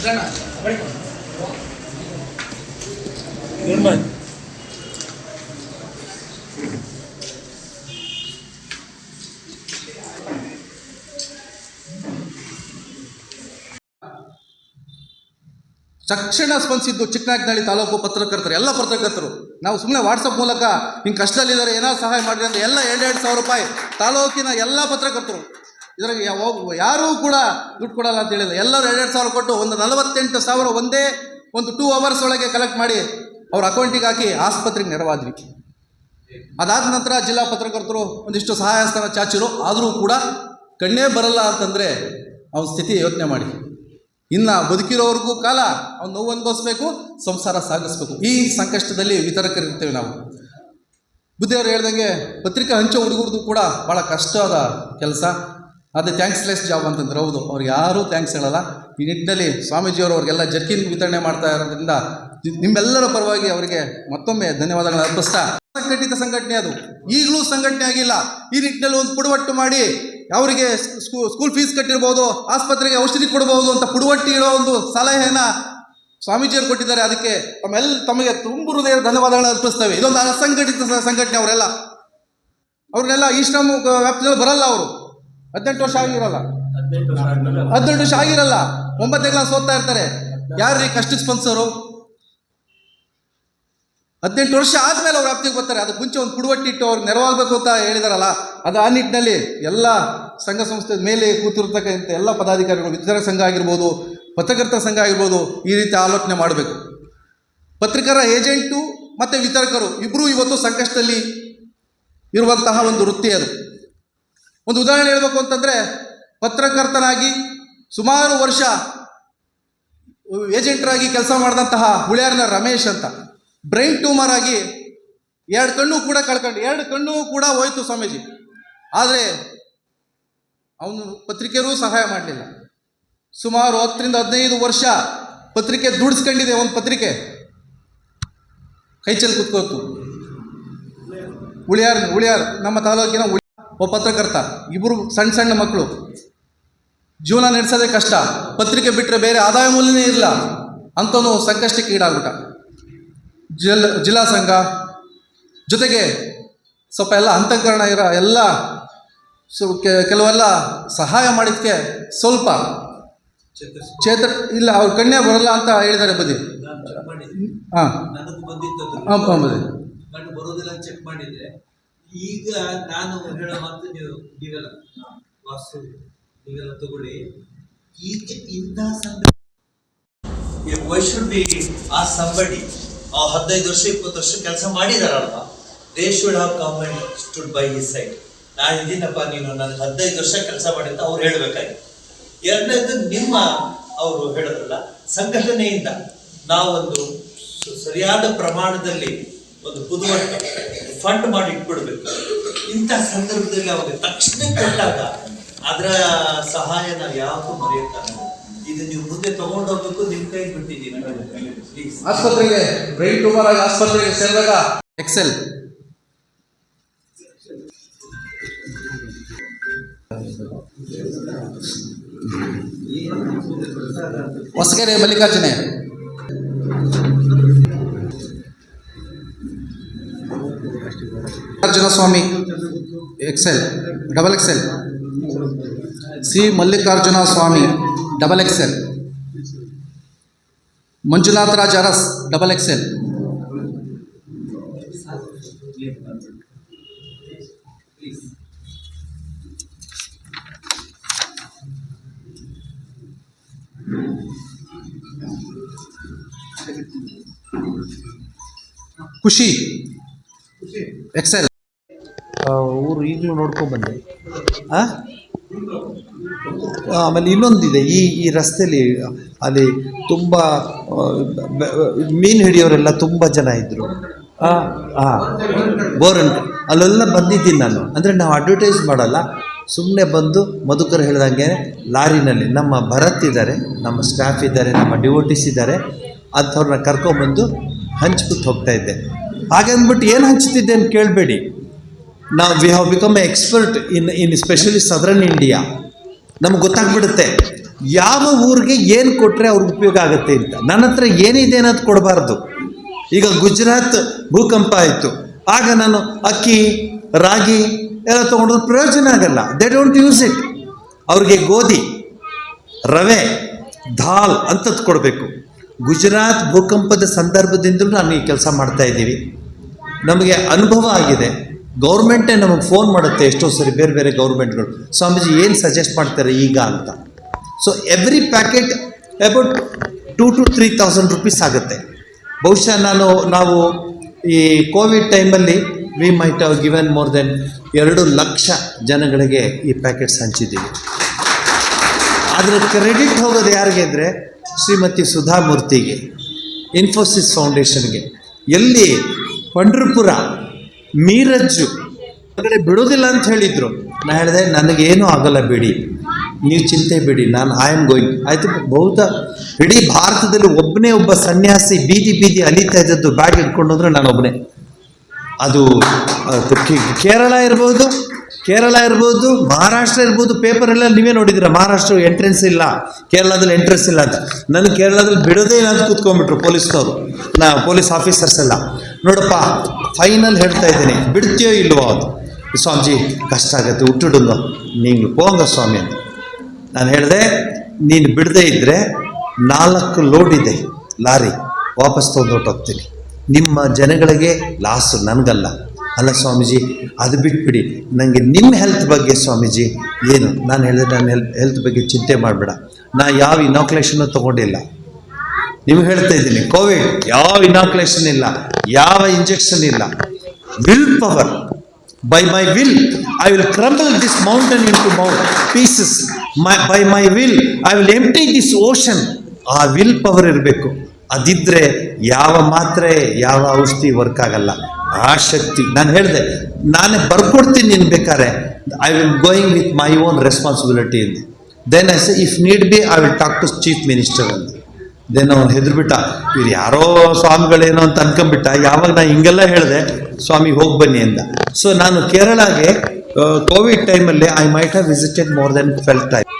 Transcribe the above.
ತಕ್ಷಣ ಸ್ಪಂದಿಸಿದ್ದು ಚಿಕ್ಕನಾಯಕನಹಳ್ಳಿ ತಾಲೂಕು ಪತ್ರಕರ್ತರು, ಎಲ್ಲ ಪತ್ರಕರ್ತರು. ನಾವು ಸುಮ್ಮನೆ ವಾಟ್ಸಪ್ ಮೂಲಕ ಹಿಂಗೆ ಕಷ್ಟದಲ್ಲಿದ್ದಾರೆ ಏನಾದ್ರು ಸಹಾಯ ಮಾಡಿರಿ ಅಂದರೆ ಎಲ್ಲ 2,000 ರೂಪಾಯಿ ತಾಲೂಕಿನ ಎಲ್ಲ ಪತ್ರಕರ್ತರು. ಇದ್ರಾಗ ಯಾರೂ ಕೂಡ ದುಡ್ಡು ಕೊಡಲ್ಲ ಅಂತ ಹೇಳಿಲ್ಲ. ಎಲ್ಲರೂ 2,000 ಕೊಟ್ಟು ಒಂದು 48,000 ಒಂದೇ ಒಂದು 2 hours ಒಳಗೆ ಕಲೆಕ್ಟ್ ಮಾಡಿ ಅವ್ರ ಅಕೌಂಟಿಗೆ ಹಾಕಿ ಆಸ್ಪತ್ರೆಗೆ ನೆರವಾದ್ವಿ. ಅದಾದ ನಂತರ ಜಿಲ್ಲಾ ಪತ್ರಕರ್ತರು ಒಂದಿಷ್ಟು ಸಹಾಯಸ್ಥಾನ ಚಾಚಿರು. ಆದರೂ ಕೂಡ ಕಣ್ಣೇ ಬರಲ್ಲ ಅಂತಂದರೆ ಅವನ ಸ್ಥಿತಿ ಯೋಚನೆ ಮಾಡಿ. ಇನ್ನು ಬದುಕಿರೋವರೆಗೂ ಕಾಲ ಅವ್ನು ನೋವು ಅನುಭವಿಸ್ಬೇಕು, ಸಂಸಾರ ಸಾಗಿಸ್ಬೇಕು. ಈ ಸಂಕಷ್ಟದಲ್ಲಿ ವಿತರಕರಿರ್ತೇವೆ ನಾವು. ಬುದ್ಧಿಯವರು ಹೇಳ್ದಂಗೆ ಪತ್ರಿಕೆ ಹಂಚೋ ಹುಡುಗರದು ಕೂಡ ಭಾಳ ಕಷ್ಟವಾದ ಕೆಲಸ. ಅದೇ ಥ್ಯಾಂಕ್ಸ್ಲೆಸ್ ಜಾಬ್ ಅಂತಂದ್ರೆ ಹೌದು, ಅವ್ರು ಯಾರೂ ಥ್ಯಾಂಕ್ಸ್ ಹೇಳಲ್ಲ. ಈ ನಿಟ್ಟಿನಲ್ಲಿ ಸ್ವಾಮೀಜಿಯವರು ಅವ್ರಿಗೆಲ್ಲ ಜರ್ಕಿನ್ ವಿತರಣೆ ಮಾಡ್ತಾ ಇರೋದ್ರಿಂದ ನಿಮ್ಮೆಲ್ಲರ ಪರವಾಗಿ ಅವರಿಗೆ ಮತ್ತೊಮ್ಮೆ ಧನ್ಯವಾದಗಳನ್ನು ಅರ್ಪಿಸ್ತಾ, ಸಂಘಟಿತ ಸಂಘಟನೆ ಅದು ಈಗಲೂ ಸಂಘಟನೆ ಆಗಿಲ್ಲ. ಈ ನಿಟ್ಟಿನಲ್ಲಿ ಒಂದು ಪುಡುವಟ್ಟು ಮಾಡಿ ಅವರಿಗೆ ಸ್ಕೂಲ್ ಫೀಸ್ ಕಟ್ಟಿರ್ಬೋದು, ಆಸ್ಪತ್ರೆಗೆ ಔಷಧಿ ಕೊಡಬಹುದು ಅಂತ ಪುಡುವಟ್ಟಿ ಇಡೋ ಒಂದು ಸಲಹೆನ ಸ್ವಾಮೀಜಿಯವರು ಕೊಟ್ಟಿದ್ದಾರೆ. ಅದಕ್ಕೆ ತಮಗೆ ತುಂಬ ಹೃದಯದ ಧನ್ಯವಾದಗಳನ್ನು ಅರ್ಪಿಸ್ತೇವೆ. ಇದೊಂದು ಅಸಂಘಟಿತ ಸಂಘಟನೆ. ಅವ್ರನ್ನೆಲ್ಲ ಈ ಶ್ರಮ ವ್ಯಾಪ್ತಿಯಲ್ಲಿ ಬರಲ್ಲ. ಅವರು 18 ವರ್ಷ ಆಗಿರಲ್ಲ, 18 ವರ್ಷ ಆಗಿರಲ್ಲ, 9ನೇ ಕ್ಲಾಸ್ ಓದ್ತಾ ಇರ್ತಾರೆ. ಯಾರ್ರೀ ಕಷ್ಟಕ್ಕೆ ಸ್ಪಂದಿಸೋರು? 18 ವರ್ಷ ಆದಮೇಲೆ ಅವ್ರು ವ್ಯಾಪ್ತಿಗೆ ಬರ್ತಾರೆ. ಅದಕ್ಕೆ ಮುಂಚೆ ಒಂದು ಪುಡುವಟ್ಟಿಟ್ಟು ಅವ್ರಿಗೆ ನೆರವಾಗಬೇಕು ಅಂತ ಹೇಳಿದಾರಲ್ಲ, ಅದು ಆ ನಿಟ್ಟಿನಲ್ಲಿ ಎಲ್ಲ ಸಂಘ ಸಂಸ್ಥೆ ಮೇಲೆ ಕೂತಿರ್ತಕ್ಕಂಥ ಎಲ್ಲ ಪದಾಧಿಕಾರಿಗಳು, ವಿತರಕ ಸಂಘ ಆಗಿರ್ಬೋದು, ಪತ್ರಕರ್ತರ ಸಂಘ ಆಗಿರ್ಬೋದು, ಈ ರೀತಿ ಆಲೋಚನೆ ಮಾಡಬೇಕು. ಪತ್ರಿಕರ ಏಜೆಂಟು ಮತ್ತು ವಿತರಕರು ಇಬ್ಬರೂ ಇವತ್ತು ಸಂಕಷ್ಟದಲ್ಲಿ ಇರುವಂತಹ ಒಂದು ವೃತ್ತಿ ಅದು. ಒಂದು ಉದಾಹರಣೆ ಹೇಳಬೇಕು ಅಂತಂದರೆ, ಪತ್ರಕರ್ತನಾಗಿ ಸುಮಾರು ವರ್ಷ ಏಜೆಂಟರಾಗಿ ಕೆಲಸ ಮಾಡಿದಂತಹ ಹುಳಿಯಾರಿನ ರಮೇಶ್ ಅಂತ ಬ್ರೈನ್ ಟ್ಯೂಮರ್ ಆಗಿ 2 ಕಣ್ಣು ಕೂಡ ಕಳ್ಕೊಂಡು 2 ಕಣ್ಣು ಕೂಡ ಹೋಯ್ತು ಸ್ವಾಮೀಜಿ. ಆದರೆ ಅವನು ಪತ್ರಿಕೆಗೂ ಸಹಾಯ ಮಾಡಲಿಲ್ಲ. ಸುಮಾರು 10ರಿಂದ 15 ವರ್ಷ ಪತ್ರಿಕೆ ದುಡಿಸ್ಕೊಂಡಿದೆ. ಒಂದು ಪತ್ರಿಕೆ ಕೈಚಲ್ಲಿ ಕೂತ್ಕೋತು. ಉಳಿಯಾರ್ ನಮ್ಮ ತಾಲೂಕಿನ ಒಬ್ಬ ಪತ್ರಕರ್ತ, ಇಬ್ಬರು ಸಣ್ಣ ಮಕ್ಕಳು, ಜೀವನ ನಡೆಸೋದೇ ಕಷ್ಟ. ಪತ್ರಿಕೆ ಬಿಟ್ಟರೆ ಬೇರೆ ಆದಾಯ ಮೂಲನೇ ಇಲ್ಲ ಅಂತನೂ ಸಂಕಷ್ಟಕ್ಕೆ ಈಡಾಗ್ಬಿಟ್ಟ. ಜಿಲ್ಲಾ ಸಂಘ ಜೊತೆಗೆ ಸ್ವಲ್ಪ ಎಲ್ಲ ಅಂತಃಕರಣ ಇರೋ ಎಲ್ಲ ಕೆಲವೆಲ್ಲ ಸಹಾಯ ಮಾಡಿದ್ದಕ್ಕೆ ಸ್ವಲ್ಪ ಇಲ್ಲ, ಅವ್ರ ಕಣ್ಣೇ ಬರಲ್ಲ ಅಂತ ಹೇಳಿದ್ದಾರೆ. ಬದಿ ಬರೋದಿಲ್ಲ ಚೆಕ್ ಮಾಡಿದ್ರೆ ಈಗ ನಾನು ಹೇಳೋ ಮಾತು ನೀವೆಲ್ಲ ತಗೊಳ್ಳಿ. ಈಗ ಇಂತಹ why should be a somebody 15 ವರ್ಷ 20 ವರ್ಷ ಕೆಲಸ ಮಾಡಿದಾರಲ್ವಾ, they should have come and stood by his side. ನಾನು ಇದೀನಪ್ಪ, ನೀನು ನನಗೆ 15 ವರ್ಷ ಕೆಲಸ ಮಾಡಿದ್ದ ಅವ್ರು ಹೇಳ್ಬೇಕಾಗಿ. ಎರಡನೇದು ನಿಮ್ಮ ಅವರು ಹೇಳೋದಲ್ಲ, ಸಂಘಟನೆಯಿಂದ ನಾವೊಂದು ಸರಿಯಾದ ಪ್ರಮಾಣದಲ್ಲಿ ಒಂದು ಪುದುವಟ್ಟು ಫಂಡ್ ಮಾಡಿ ಇಟ್ಬಿಡ್ಬೇಕು. ಇಂಥ ಸಂದರ್ಭದಲ್ಲಿ ಅವಾಗ ತಕ್ಷಣ ಕೊಟ್ಟಾಗ ಅದರ ಸಹಾಯ ನಾವು ಯಾವತ್ತೂ ಮರೆಯೋಕ್ಕಾಗಲ್ಲ. ಇದು ನೀವು ಮುಂದೆ ತಗೊಂಡೋಗ್ಬೇಕು, ನಿಮ್ಮ ಕೈ ಬಿಟ್ಟಿದ್ದೀನಿ. ಪ್ಲೀಸ್. ಆಸ್ಪತ್ರೆಗೆ ಬ್ರೈನ್ ಟ್ಯೂಮರ್ ಆಗಿ ಆಸ್ಪತ್ರೆಗೆ ಸೇರಿದಾಗ ಎಕ್ಸೆಲ್ ಹೊಸಗೆರೆ ಮಲ್ಲಿಕಾರ್ಜುನ ಸ್ವಾಮಿ ಎಕ್ಸೆಲ್ XXL, ಸಿ ಮಲ್ಲಿಕಾರ್ಜುನ ಸ್ವಾಮಿ XXL, ಮಂಜುನಾಥ ರಾಜ್ ಅರಸ್ XXL, ಖುಷಿ XL. ಊರು ಈಗಲೂ ನೋಡ್ಕೊಂಡ್ಬಂದೆ. ಆಮೇಲೆ ಇನ್ನೊಂದಿದೆ, ಈ ರಸ್ತೆಯಲ್ಲಿ ಅಲ್ಲಿ ತುಂಬ ಮೀನು ಹಿಡಿಯೋರೆಲ್ಲ ತುಂಬ ಜನ ಇದ್ದರು. ಬೋರನ್ ಅಲ್ಲೆಲ್ಲ ಬಂದಿದ್ದೀನಿ ನಾನು. ಅಂದರೆ ನಾವು ಅಡ್ವರ್ಟೈಸ್ ಮಾಡಲ್ಲ, ಸುಮ್ಮನೆ ಬಂದು ಮಧುಕರ್ ಹೇಳ್ದಂಗೆ ಲಾರಿನಲ್ಲಿ ನಮ್ಮ ಭರತ್ ಇದ್ದಾರೆ, ನಮ್ಮ ಸ್ಟಾಫ್ ಇದ್ದಾರೆ, ನಮ್ಮ ಡಿವೋಟಿಸ್ ಇದ್ದಾರೆ, ಅಂಥವ್ರನ್ನ ಕರ್ಕೊಂಬಂದು ಹಂಚ್ಬಿಟ್ಟು ಹೋಗ್ತಾಯಿದ್ದೆ. ಹಾಗೆ ಅಂದ್ಬಿಟ್ಟು ಏನು ಹಂಚ್ತಿದ್ದೆ ಅಂತ ಕೇಳಬೇಡಿ. ನಾವು we have become A expert in specially southern India. ನಮ್ಗೆ ಗೊತ್ತಾಗ್ಬಿಡುತ್ತೆ ಯಾವ ಊರಿಗೆ ಏನು ಕೊಟ್ಟರೆ ಅವ್ರಿಗೆ ಉಪಯೋಗ ಆಗುತ್ತೆ ಅಂತ. ನನ್ನ ಹತ್ರ ಏನಿದೆ ಅನ್ನೋದು ಕೊಡಬಾರ್ದು. ಈಗ ಗುಜರಾತ್ ಭೂಕಂಪ ಆಯಿತು, ಆಗ ನಾನು ಅಕ್ಕಿ ರಾಗಿ ಎಲ್ಲ ತೊಗೊಂಡ್ರೆ ಪ್ರಯೋಜನ ಆಗಲ್ಲ. They don't use it. ಅವ್ರಿಗೆ ಗೋಧಿ, ರವೆ, ದಾಲ್ ಅಂಥದ್ದು ಕೊಡಬೇಕು. ಗುಜರಾತ್ ಭೂಕಂಪದ ಸಂದರ್ಭದಿಂದಲೂ ನಾನು ಈ ಕೆಲಸ ಮಾಡ್ತಾ ಇದ್ದೀವಿ. ನಮಗೆ ಅನುಭವ ಆಗಿದೆ. ಗೌರ್ಮೆಂಟೇ ನಮಗೆ ಫೋನ್ ಮಾಡುತ್ತೆ ಎಷ್ಟೋ ಸರಿ, ಬೇರೆ ಬೇರೆ ಗೌರ್ಮೆಂಟ್ಗಳು, ಸ್ವಾಮೀಜಿ ಏನು ಸಜೆಸ್ಟ್ ಮಾಡ್ತಾರೆ ಈಗ ಅಂತ. So every packet about 2,000 to 3,000 rupees ಆಗುತ್ತೆ. ಬಹುಶಃ ನಾವು ಈ ಕೋವಿಡ್ ಟೈಮಲ್ಲಿ we might have given more than 2 lakh ಜನಗಳಿಗೆ ಈ ಪ್ಯಾಕೆಟ್ಸ್ ಹಂಚಿದ್ದೀವಿ. ಅದರ ಕ್ರೆಡಿಟ್ ಹೋಗೋದು ಯಾರಿಗೆ ಅಂದರೆ ಶ್ರೀಮತಿ ಸುಧಾಮೂರ್ತಿಗೆ, ಇನ್ಫೋಸಿಸ್ ಫೌಂಡೇಶನ್ಗೆ. ಎಲ್ಲಿ ಪಂಡ್ರಪುರ, ಮೀರಜ್ಜು ಹೊರಗಡೆ ಬಿಡೋದಿಲ್ಲ ಅಂತ ಹೇಳಿದರು. ನಾನು ಹೇಳಿದೆ ನನಗೇನೂ ಆಗಲ್ಲ ಬಿಡಿ, ನೀವು ಚಿಂತೆ ಬಿಡಿ, ನಾನು ಐ ಆಮ್ ಗೋಯಿಂಗ್. ಆಯಿತು, ಬಹುತೇಕ ಇಡೀ ಭಾರತದಲ್ಲಿ ಒಬ್ಬನೇ ಒಬ್ಬ ಸನ್ಯಾಸಿ ಬೀದಿ ಅಲಿತಾ ಇದ್ದದ್ದು ಬ್ಯಾಗ್ ಇಟ್ಕೊಂಡು ಹೋದ್ರೆ ನಾನು ಒಬ್ಬನೇ. ಅದು ಕೇರಳ ಇರ್ಬೋದು, ಮಹಾರಾಷ್ಟ್ರ ಇರ್ಬೋದು. ಪೇಪರೆಲ್ಲ ನೀವೇ ನೋಡಿದ್ದೀರ, ಮಹಾರಾಷ್ಟ್ರ ಎಂಟ್ರೆನ್ಸ್ ಇಲ್ಲ, ಕೇರಳದಲ್ಲಿ ಎಂಟ್ರೆನ್ಸ್ ಇಲ್ಲ ಅಂತ. ನನಗೆ ಕೇರಳದಲ್ಲಿ ಬಿಡೋದೇ ಇಲ್ಲ ಅಂತ ಕೂತ್ಕೊಂಡ್ಬಿಟ್ರು ಪೊಲೀಸ್ನವರು, ಪೊಲೀಸ್ ಆಫೀಸರ್ಸ್ ಎಲ್ಲ. ನೋಡಪ್ಪ, ಫೈನಲ್ ಹೇಳ್ತಾ ಇದ್ದೀನಿ, ಬಿಡ್ತೀಯೋ ಇಲ್ವೋ ಅದು. ಸ್ವಾಮೀಜಿ ಕಷ್ಟ ಆಗುತ್ತೆ, ಹುಟ್ಟಿಡುಂಗ ನೀವು ಪೋಂಗ ಸ್ವಾಮಿ ಅಂತ ನಾನು ಹೇಳಿದೆ. ನೀನು ಬಿಡದೇ ಇದ್ದರೆ 4 ಲೋಡ್ ಇದೆ ಲಾರಿ, ವಾಪಸ್ ತೊಗೊಂಡೋಗ್ತೀನಿ. ನಿಮ್ಮ ಜನಗಳಿಗೆ ಲಾಸು, ನನಗಲ್ಲ. ಅಲ್ಲ ಸ್ವಾಮೀಜಿ, ಅದು ಬಿಟ್ಬಿಡಿ, ನನಗೆ ನಿಮ್ಮ ಹೆಲ್ತ್ ಬಗ್ಗೆ ಸ್ವಾಮೀಜಿ ಏನು. ನಾನು ಹೇಳಿದೆ, ನನ್ನ ಹೆಲ್ತ್ ಬಗ್ಗೆ ಚಿಂತೆ ಮಾಡಬೇಡ, ನಾ ಯಾವ ಇನಾಕ್ಯುಲೇಷನ್ನು ತೊಗೊಂಡಿಲ್ಲ. ನಿಮ್ಗೆ ಹೇಳ್ತಾ ಇದ್ದೀನಿ, ಕೋವಿಡ್ ಯಾವ ಇನಾಕ್ಯುಲೇಷನ್ ಇಲ್ಲ, ಯಾವ ಇಂಜೆಕ್ಷನ್ ಇಲ್ಲ. Will power, by my will I will crumble this mountain into pieces. By my will I will empty this ocean. ಆ ವಿಲ್ ಪವರ್ ಇರಬೇಕು. ಅದಿದ್ದರೆ ಯಾವ ಮಾತ್ರೆ, ಯಾವ ಔಷಧಿ ವರ್ಕ್ ಆಗಲ್ಲ. ಆ ಶಕ್ತಿ ನಾನು ಹೇಳಿದೆ, ನಾನೇ ಬರ್ಕೊಡ್ತೀನಿ ನೀನು ಬೇಕಾದ್ರೆ. I will going with my own responsibility ಇಂದ. Then I say if need be I will talk to chief minister ಅಂತ. ದೆನ್ ಅವನು ಹೆದರ್ಬಿಟ್ಟ, ಇವ್ರು ಯಾರೋ ಸ್ವಾಮಿಗಳೇನೋ ಅಂತ ಅನ್ಕೊಂಬಿಟ್ಟ. ಯಾವಾಗ ನಾನು ಹಿಂಗೆಲ್ಲ ಹೇಳಿದೆ, ಸ್ವಾಮಿ ಹೋಗಿ ಬನ್ನಿ ಅಂತ. ಸೊ ನಾನು ಕೇರಳಗೆ ಕೋವಿಡ್ ಟೈಮಲ್ಲಿ I might have visited more than 12 times.